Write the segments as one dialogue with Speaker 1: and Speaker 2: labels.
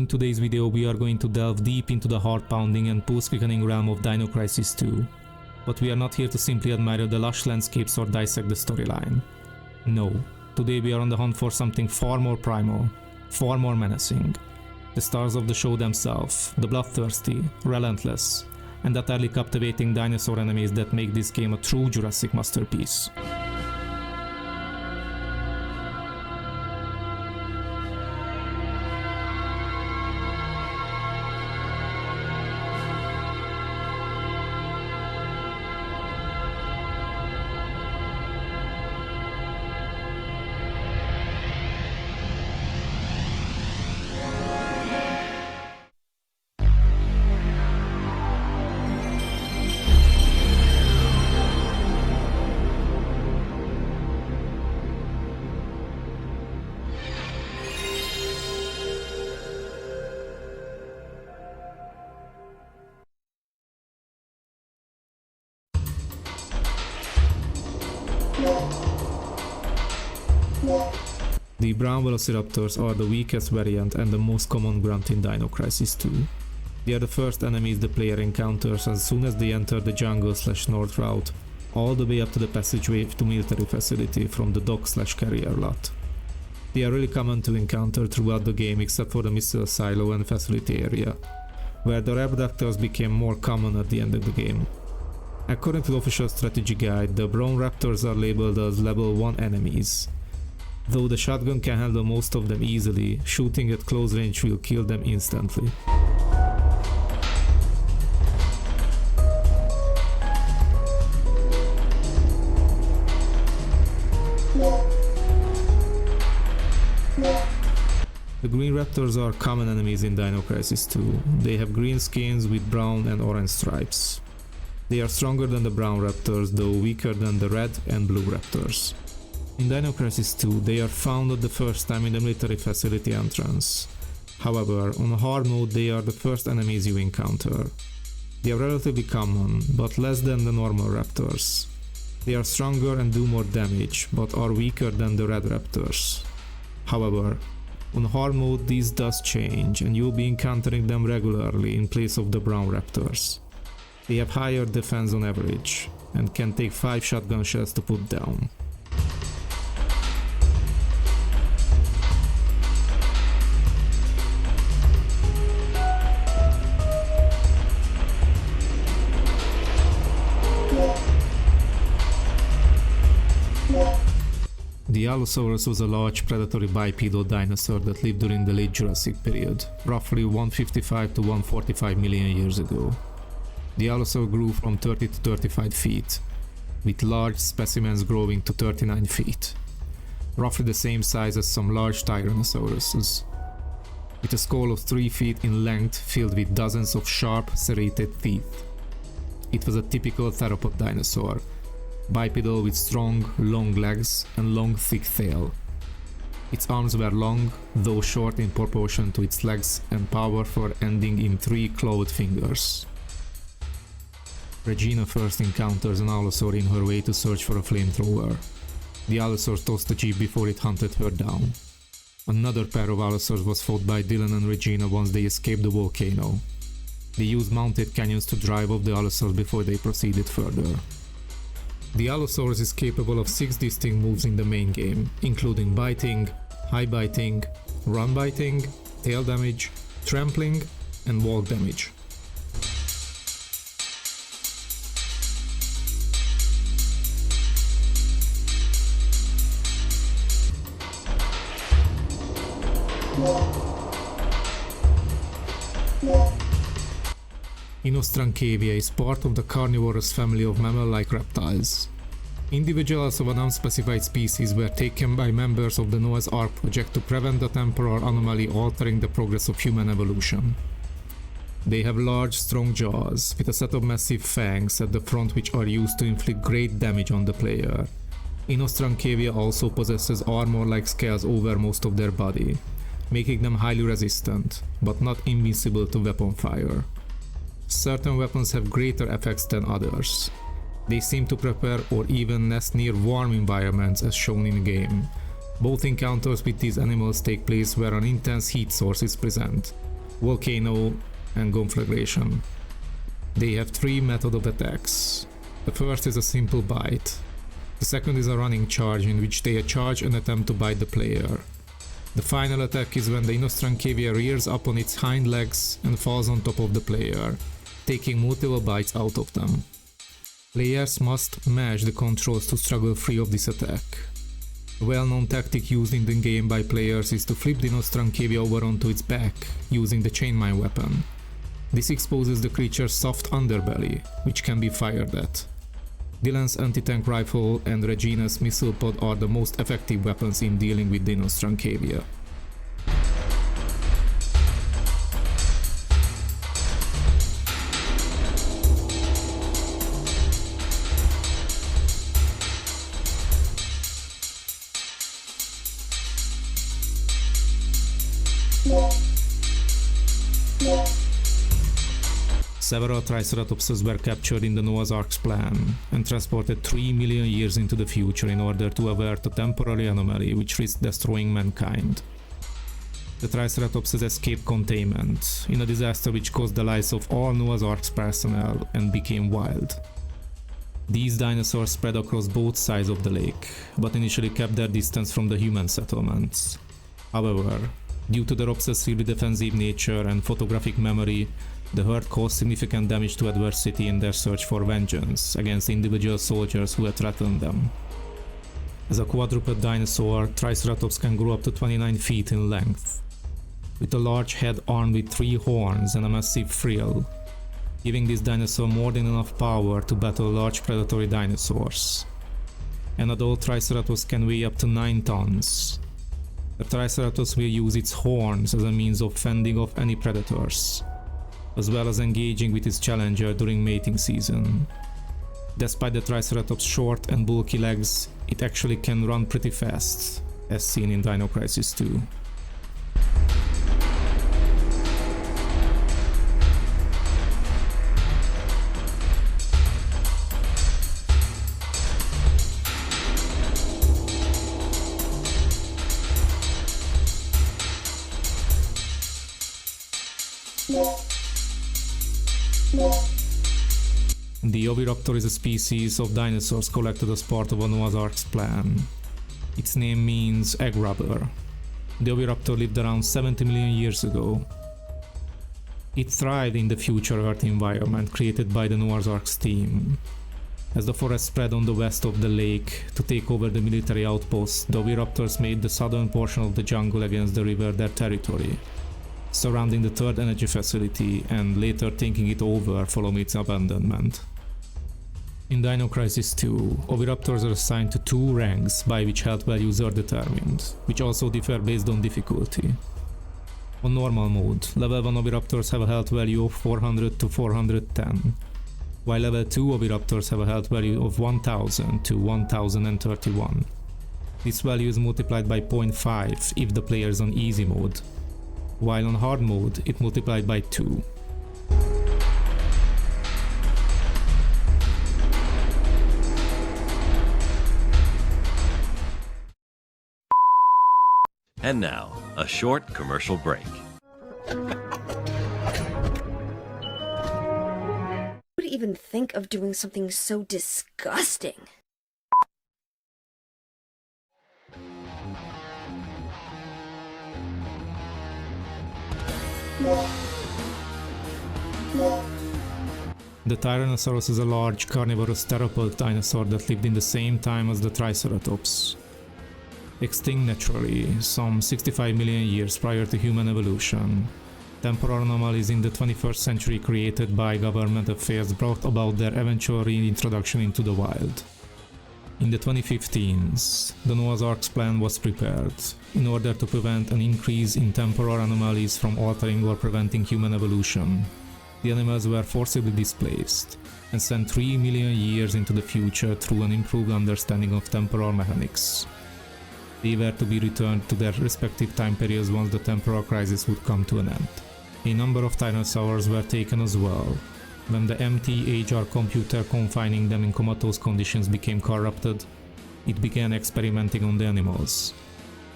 Speaker 1: In today's video we are going to delve deep into the heart-pounding and post-quickening realm of Dino Crisis 2. But we are not here to simply admire the lush landscapes or dissect the storyline. No, today we are on the hunt for something far more primal, far more menacing. The stars of the show themselves, the bloodthirsty, relentless, and utterly captivating dinosaur enemies that make this game a true Jurassic masterpiece. The brown velociraptors are the weakest variant and the most common grunt in Dino Crisis 2. They are the first enemies the player encounters as soon as they enter the jungle/north route, all the way up to the passageway to military facility from the dock/carrier lot. They are really common to encounter throughout the game except for the missile silo and facility area, where the Raptors became more common at the end of the game. According to the official strategy guide, the brown raptors are labeled as level 1 enemies. Though the shotgun can handle most of them easily, shooting at close range will kill them instantly. The green raptors are common enemies in Dino Crisis 2. They have green skins with brown and orange stripes. They are stronger than the brown raptors, though weaker than the red and blue raptors. In Dino Crisis 2, they are found at the first time in the military facility entrance. However, on hard mode they are the first enemies you encounter. They are relatively common, but less than the normal raptors. They are stronger and do more damage, but are weaker than the red raptors. However, on hard mode these does change, and you'll be encountering them regularly in place of the brown raptors. They have higher defense on average, and can take 5 shotgun shells to put down. The Allosaurus was a large predatory bipedal dinosaur that lived during the late Jurassic period, roughly 155 to 145 million years ago. The Allosaur grew from 30 to 35 feet, with large specimens growing to 39 feet, roughly the same size as some large Tyrannosauruses, with a skull of 3 feet in length filled with dozens of sharp, serrated teeth. It was a typical theropod dinosaur, bipedal with strong, long legs and long, thick tail. Its arms were long, though short in proportion to its legs, and powerful, ending in 3 clawed fingers. Regina first encounters an Allosaur in her way to search for a flamethrower. The Allosaur tossed the jeep before it hunted her down. Another pair of Allosaurs was fought by Dylan and Regina once they escaped the volcano. They used mounted cannons to drive off the Allosaurs before they proceeded further. The Allosaurus is capable of 6 distinct moves in the main game, including biting, high biting, run biting, tail damage, trampling, and walk damage. Inostrancevia is part of the carnivorous family of mammal-like reptiles. Individuals of an unspecified species were taken by members of the Noah's Ark project to prevent the temporal anomaly altering the progress of human evolution. They have large, strong jaws, with a set of massive fangs at the front which are used to inflict great damage on the player. Inostrancevia also possesses armor-like scales over most of their body, making them highly resistant, but not invincible to weapon fire. Certain weapons have greater effects than others. They seem to prepare or even nest near warm environments as shown in the game. Both encounters with these animals take place where an intense heat source is present, volcano, and conflagration. They have three methods of attacks. The first is a simple bite. The second is a running charge, in which they charge and attempt to bite the player. The final attack is when the Inostrancevia rears up on its hind legs and falls on top of the player, taking multiple bites out of them. Players must mash the controls to struggle free of this attack. A well-known tactic used in the game by players is to flip the Inostrancevia over onto its back, using the chainmail weapon. This exposes the creature's soft underbelly, which can be fired at. Dylan's anti-tank rifle and Regina's missile pod are the most effective weapons in dealing with the Inostrancevia. Several Triceratopses were captured in the Noah's Ark's plan and transported 3 million years into the future in order to avert a temporary anomaly which risked destroying mankind. The Triceratopses escaped containment in a disaster which caused the lives of all Noah's Ark's personnel and became wild. These dinosaurs spread across both sides of the lake, but initially kept their distance from the human settlements. However, due to their obsessively defensive nature and photographic memory, the herd caused significant damage to adversity in their search for vengeance against individual soldiers who had threatened them. As a quadruped dinosaur, Triceratops can grow up to 29 feet in length, with a large head armed with 3 horns and a massive frill, giving this dinosaur more than enough power to battle large predatory dinosaurs. An adult Triceratops can weigh up to 9 tons. The Triceratops will use its horns as a means of fending off any predators, as well as engaging with its challenger during mating season. Despite the Triceratops' short and bulky legs, it actually can run pretty fast, as seen in Dino Crisis 2. The Oviraptor is a species of dinosaurs collected as part of a Noah's Ark's plan. Its name means egg rubber. The Oviraptor lived around 70 million years ago. It thrived in the future Earth environment created by the Noah's Ark's team. As the forest spread on the west of the lake to take over the military outposts, the Oviraptors made the southern portion of the jungle against the river their territory, surrounding the third energy facility and later taking it over following its abandonment. In Dino Crisis 2, Oviraptors are assigned to 2 ranks by which health values are determined, which also differ based on difficulty. On normal mode, level 1 Oviraptors have a health value of 400 to 410, while level 2 Oviraptors have a health value of 1000 to 1031. This value is multiplied by 0.5 if the player is on easy mode, while on hard mode it multiplied by 2.
Speaker 2: And now, a short commercial break.
Speaker 3: Who would even think of doing something so disgusting?
Speaker 1: The Tyrannosaurus is a large carnivorous theropod dinosaur that lived in the same time as the Triceratops. Extinct naturally, some 65 million years prior to human evolution, temporal anomalies in the 21st century created by government affairs brought about their eventual reintroduction into the wild. In the 2015s, the Noah's Ark's plan was prepared in order to prevent an increase in temporal anomalies from altering or preventing human evolution. The animals were forcibly displaced and sent 3 million years into the future through an improved understanding of temporal mechanics. They were to be returned to their respective time periods once the temporal crisis would come to an end. A number of dinosaurs were taken as well. When the MT-HR computer confining them in comatose conditions became corrupted, it began experimenting on the animals,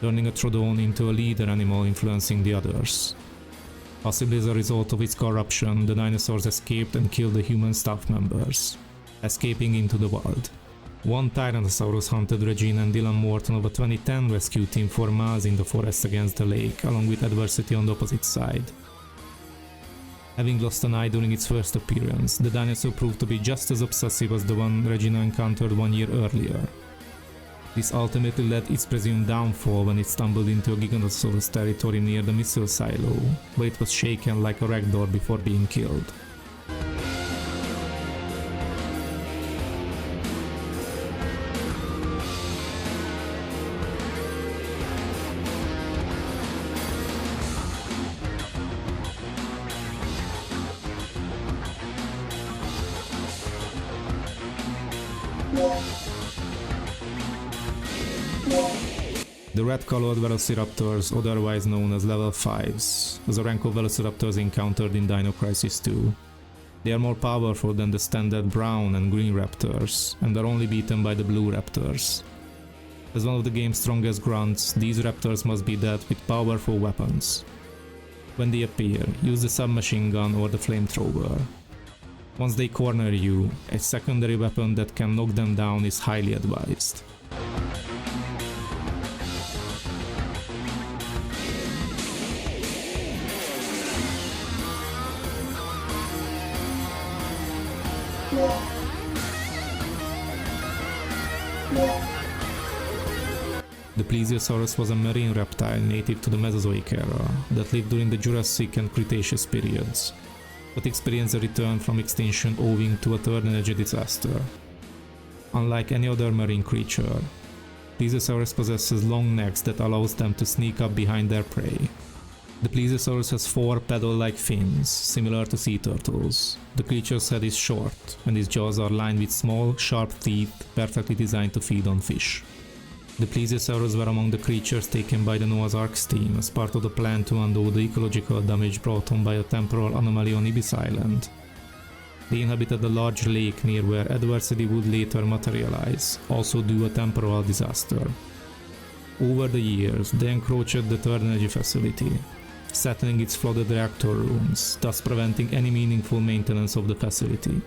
Speaker 1: turning a Troodon into a leader animal influencing the others. Possibly as a result of its corruption, the dinosaurs escaped and killed the human staff members, escaping into the wild. One Tyrannosaurus hunted Regina and Dylan Morton of a 2010 rescue team for miles in the forest against the lake, along with adversity on the opposite side. Having lost an eye during its first appearance, the dinosaur proved to be just as obsessive as the one Regina encountered 1 year earlier. This ultimately led its presumed downfall when it stumbled into a Giganotosaurus territory near the missile silo, where it was shaken like a ragdoll before being killed. The red-colored velociraptors, otherwise known as level 5s, was a rank of velociraptors encountered in Dino Crisis 2. They are more powerful than the standard brown and green raptors, and are only beaten by the blue raptors. As one of the game's strongest grunts, these raptors must be dealt with powerful weapons. When they appear, use the submachine gun or the flamethrower. Once they corner you, a secondary weapon that can knock them down is highly advised. The Plesiosaurus was a marine reptile native to the Mesozoic era that lived during the Jurassic and Cretaceous periods, but experienced a return from extinction owing to a third energy disaster. Unlike any other marine creature, Plesiosaurus possesses long necks that allows them to sneak up behind their prey. The Plesiosaurus has 4 paddle-like fins, similar to sea turtles. The creature's head is short, and its jaws are lined with small, sharp teeth perfectly designed to feed on fish. The Plesiosaurus were among the creatures taken by the Noah's Ark team as part of the plan to undo the ecological damage brought on by a temporal anomaly on Ibis Island. They inhabited a large lake near where adversity would later materialize, also due to a temporal disaster. Over the years, they encroached the third energy facility, settling its flooded reactor rooms, thus preventing any meaningful maintenance of the facility.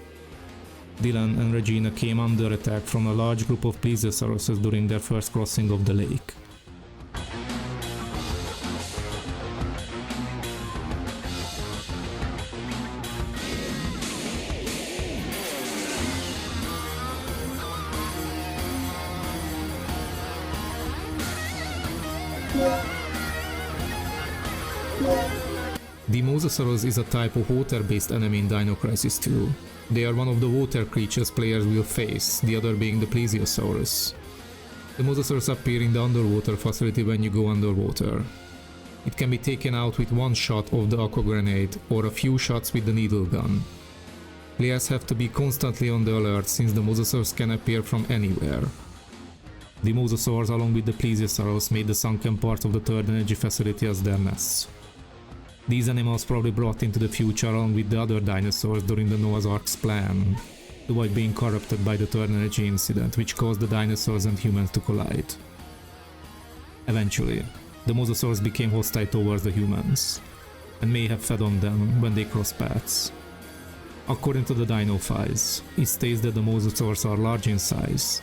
Speaker 1: Dylan and Regina came under attack from a large group of Plesiosaurus during their first crossing of the lake. The Mosasaurus is a type of water-based enemy in Dino Crisis 2. They are one of the water creatures players will face, the other being the Plesiosaurus. The Mosasaurus appear in the underwater facility when you go underwater. It can be taken out with one shot of the aqua grenade or a few shots with the needle gun. Players have to be constantly on the alert since the Mosasaurus can appear from anywhere. The Mosasaurs along with the Plesiosaurus made the sunken part of the third energy facility as their nests. These animals probably brought into the future along with the other dinosaurs during the Noah's Ark's plan, to avoid being corrupted by the third energy incident which caused the dinosaurs and humans to collide. Eventually, the Mosasaurs became hostile towards the humans, and may have fed on them when they crossed paths. According to the Dino Files, it states that the Mosasaurs are large in size.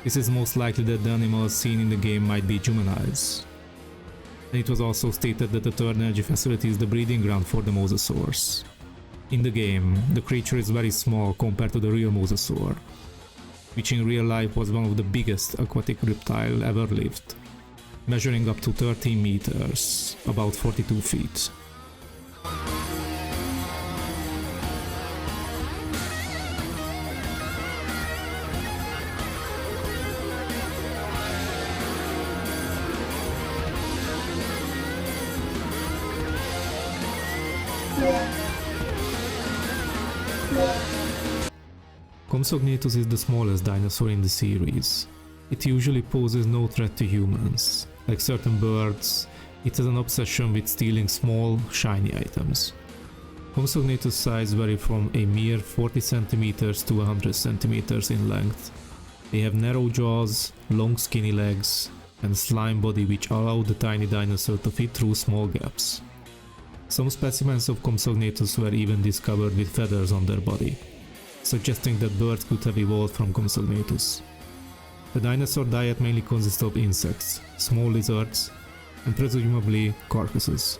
Speaker 1: This is most likely that the animals seen in the game might be juveniles. And it was also stated that the third energy facility is the breeding ground for the Mosasaurs. In the game, the creature is very small compared to the real Mosasaur, which in real life was one of the biggest aquatic reptile ever lived, measuring up to 13 meters, about 42 feet. Compsognathus is the smallest dinosaur in the series. It usually poses no threat to humans. Like certain birds, it has an obsession with stealing small, shiny items. Compsognathus' size vary from a mere 40 cm to 100 cm in length. They have narrow jaws, long skinny legs, and slime body which allow the tiny dinosaur to fit through small gaps. Some specimens of Compsognathus were even discovered with feathers on their body, suggesting that birds could have evolved from Compsognathus. The dinosaur diet mainly consists of insects, small lizards, and presumably carcasses.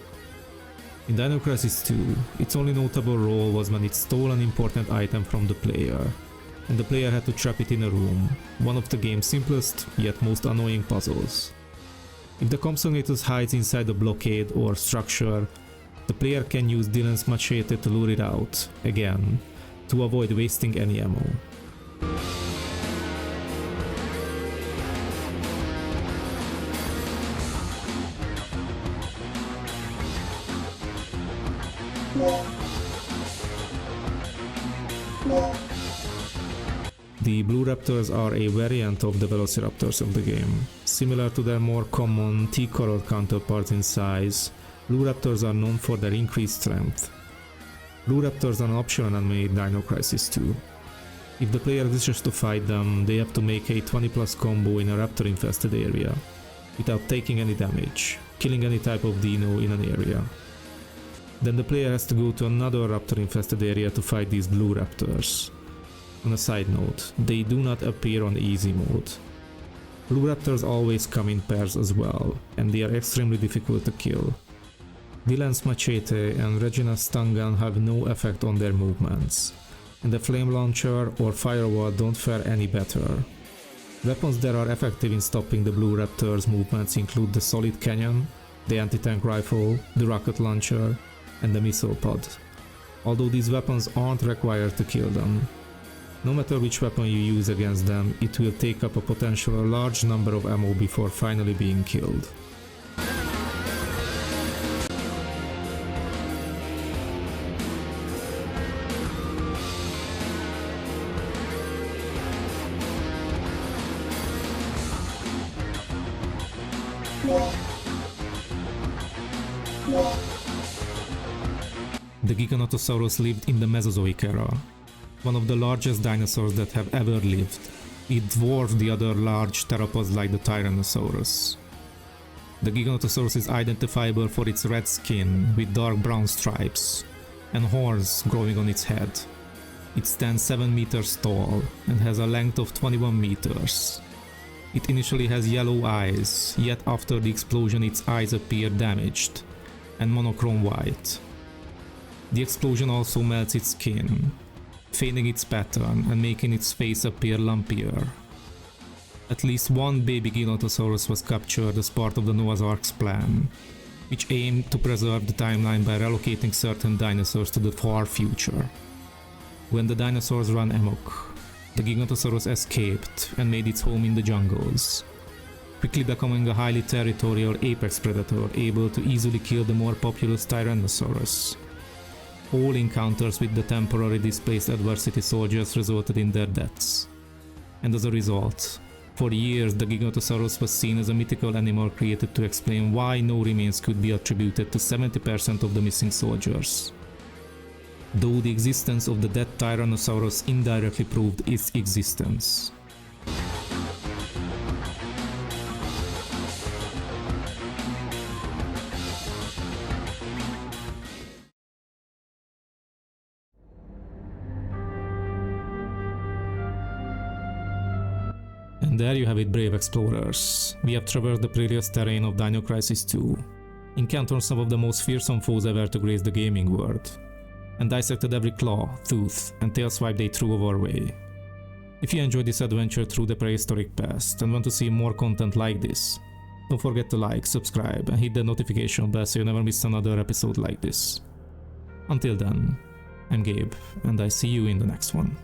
Speaker 1: In Dino Crisis 2, its only notable role was when it stole an important item from the player, and the player had to trap it in a room, one of the game's simplest yet most annoying puzzles. If the Compsognathus hides inside a blockade or structure, the player can use Dylan's machete to lure it out, again, to avoid wasting any ammo. The blue raptors are a variant of the velociraptors of the game. Similar to their more common tea-colored counterparts in size, blue raptors are known for their increased strength. Blue raptors are an optional enemy in Dino Crisis 2. If the player wishes to fight them, they have to make a 20+ combo in a raptor-infested area, without taking any damage, killing any type of dino in an area. Then the player has to go to another raptor-infested area to fight these blue raptors. On a side note, they do not appear on easy mode. Blue raptors always come in pairs as well, and they are extremely difficult to kill. Dylan's machete and Regina's stun gun have no effect on their movements, and the flame launcher or firewall don't fare any better. Weapons that are effective in stopping the blue raptors' movements include the solid cannon, the anti-tank rifle, the rocket launcher, and the missile pod, although these weapons aren't required to kill them. No matter which weapon you use against them, it will take up a potential large number of ammo before finally being killed. The Giganotosaurus lived in the Mesozoic era, one of the largest dinosaurs that have ever lived. It dwarfed the other large theropods like the Tyrannosaurus. The Giganotosaurus is identifiable for its red skin with dark brown stripes and horns growing on its head. It stands 7 meters tall and has a length of 21 meters. It initially has yellow eyes, yet after the explosion its eyes appear damaged and monochrome white. The explosion also melts its skin, fading its pattern and making its face appear lumpier. At least one baby Giganotosaurus was captured as part of the Noah's Ark's plan, which aimed to preserve the timeline by relocating certain dinosaurs to the far future. When the dinosaurs ran amok, the Giganotosaurus escaped and made its home in the jungles, quickly becoming a highly territorial apex predator able to easily kill the more populous Tyrannosaurus. All encounters with the temporarily displaced adversity soldiers resulted in their deaths. And as a result, for years the Giganotosaurus was seen as a mythical animal created to explain why no remains could be attributed to 70% of the missing soldiers. Though the existence of the dead Tyrannosaurus indirectly proved its existence. And there you have it, brave explorers. We have traversed the perilous terrain of Dino Crisis 2, encountered some of the most fearsome foes ever to grace the gaming world, and dissected every claw, tooth, and tail swipe they threw our way. If you enjoyed this adventure through the prehistoric past and want to see more content like this, don't forget to like, subscribe, and hit the notification bell so you never miss another episode like this. Until then, I'm Gabe, and I see you in the next one.